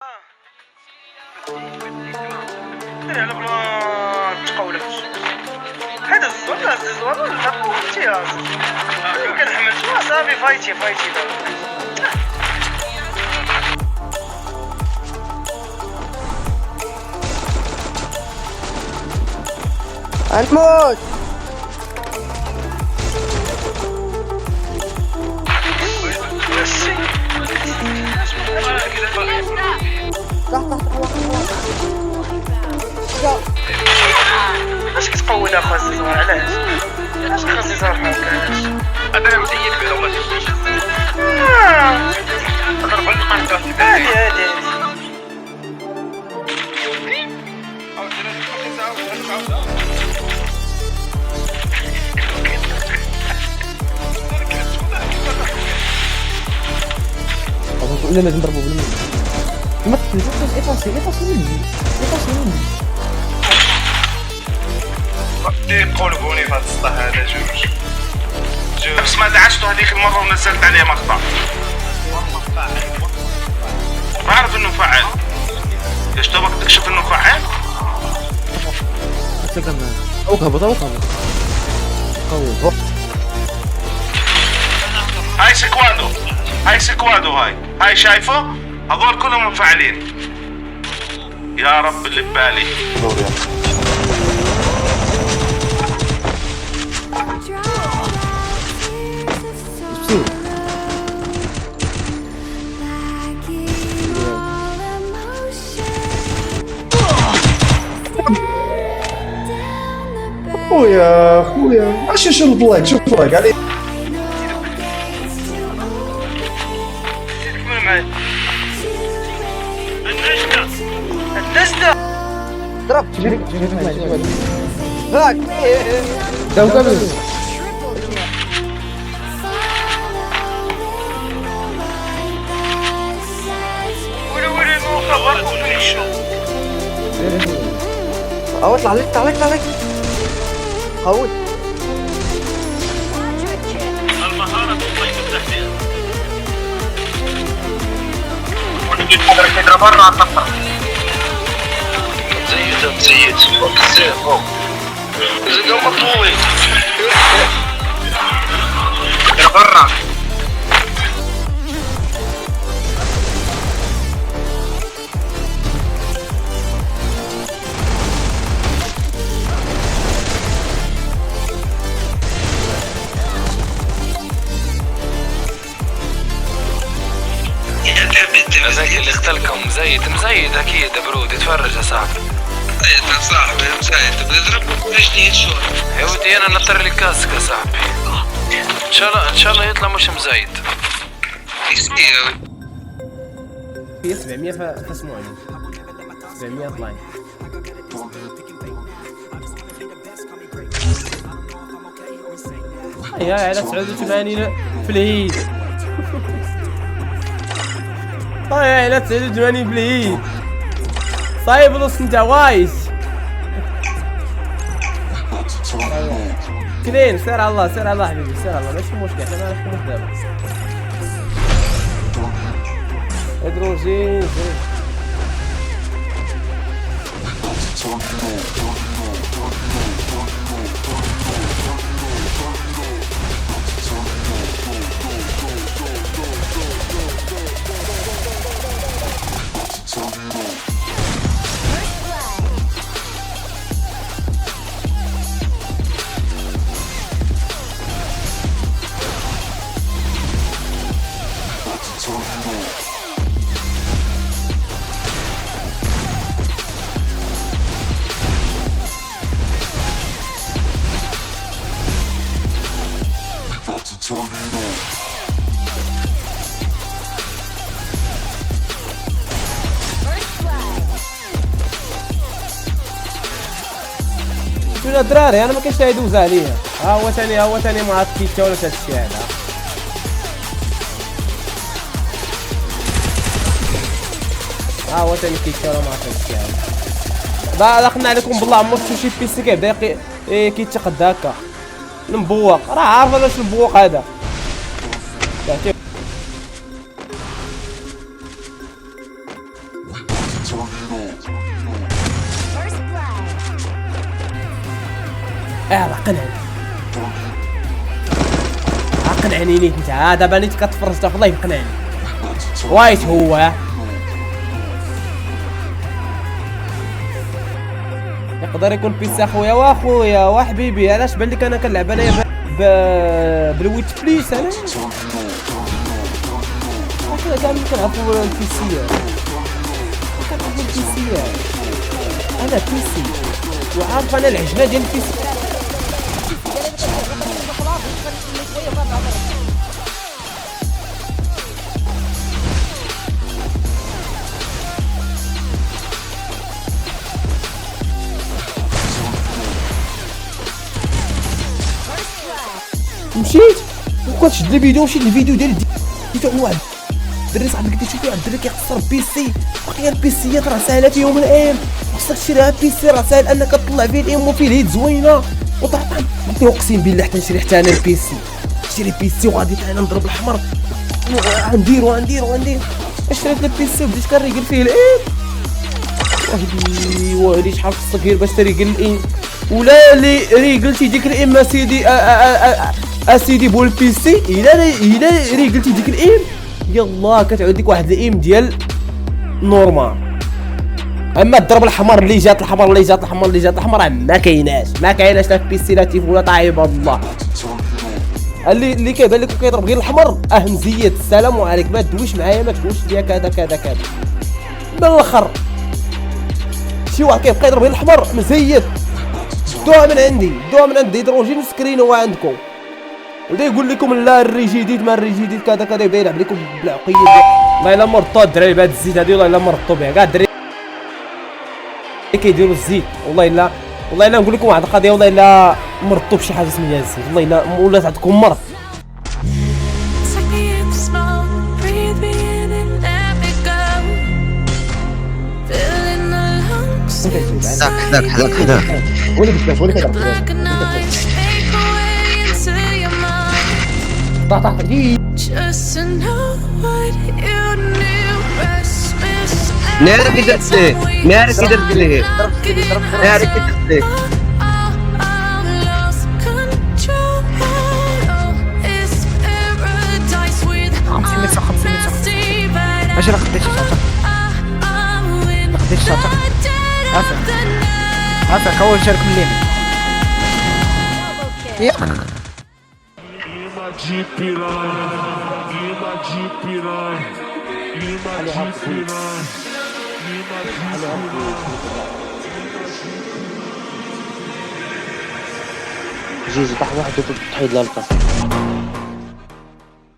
على بلا تقولك هذا الزول الزوار ولا قوتي يا كنحمل صافي فايتي دابا غنموت. اش كتقول اخا الزوار علاش خاصني صراحه علاش انا مزيد بها وما تمشيش ضرب المنطقه هادي لا لازم نضربو بالمين. ما تنساش ايفاسي مني. يقولبوني في هاد السطح هذا جوج نفس ما دعشتو هذيك المره ونزلت عليه مقطع ما عرف انه فعال. ايش تبغى تكشف انه فعال؟ هبط قوي. هاي سكوادو هاي شايفه؟ هذول كلهم مفعلين. يا رب اللي ببالي. خويا اش شوف لايك عليه. الدزدة ضربت هاك داو كامل. ولي مو خبر طلع لك قوي. المهارة تطيب التحديد ونجد برا الطفرة مزيد بزاف زيد مطوي برا هذاك اللي اختلكم مزيد اكيد برود يتفرج يا صاحبي. يا صاحبي مزيد بنضربك برجلي شو يا ودي انا نطر لي كاسك يا صاحبي. ان شاء الله يطلع مش مزيد. هي 700 فاسمعوني 700 لاين. يا على 89 في العيد. يا على 89 في العيد. صايب نص انت وايس كلين. سير على الله حبيبي سير على الله ماشي مشكل. احنا ما نحكموش دابا. ادروجين شنو الدراري انا ما كاينش يدوز عليا. ها هو ثاني ما عرفت كيكا ولا هادشي هذا. ها هو ثاني كيكا ولا ما عرفت هادشي هذا. دخلنا عليكم بالله عمر شي بيسي كيبدا كيتقد هكا المبوق. راه عارف انا شنو البوق هذا. قنعني قنعني نيت انت دابا نيت كتفرج في الله يقنعني وايت هو يقدر يكون بيس اخويا واخويا وحبيبي. علاش بان لك انا كنلعب انايا بالويت بليس؟ انا اخويا كاع ملي كنعرفوا البيسيات كنعرفوا البيسيات. انا بيسي وعارف انا العجله ديال البيسي. مشيت وكنشد الفيديو مشيت الفيديو ديالي ديتو عند واحد الدري صاحبي قلت شوفي واحد الدري كيخسر بيسي. باقي البيسيات راه ساهله فيهم الام، خصك تشريها بيسي راه ساهل انك تطلع فيه الام وفيه الهيد زوينه وطرطم. قلت له اقسم بالله حتى نشري حتى انا البيسي، نشري بيسي وغادي انا نضرب الحمر غندير شريت البيسي وبديت كنريقل فيه الام. وهدي شحال خصك غير باش تريقل الام ولا اللي ريقلتي ديك الام اسيدي اسيدي بول البيسي الا ريقلتي ديك الام يلا كتعود ديك واحد الام ديال نورمال. اما الضرب الحمر اللي جات الحمر ما كايناش لا في بيسي لا تيف ولا طايب الله. اللي كيبان لك كيضرب غير الحمر مزيد السلام عليك ما تدويش معايا ما تقولش ليا كذا من الاخر. شي واحد كيبقى يضرب غير الحمر مزيد دوها من عندي هيدروجين سكرين هو عندكم ودا يقول لكم لا الريجيديت ما الريجيديت كذا يبدا يلعب لكم بالعقيه. والله الا مرطو الدراري بهاد الزيت هادي والله الا مرطو بها كاع الدراري كيديروا الزيت. والله الا نقول لكم واحد القضيه والله الا مرطو بشي حاجه سميتها الزيت والله الا ولات عندكم مرض. حذاك ولي كيضرب طاح نارك درت ليه ماشي. لا خديتش شاطر عافاك هو جارك من اليمين. جيز بح واحد وتحيد للقصر.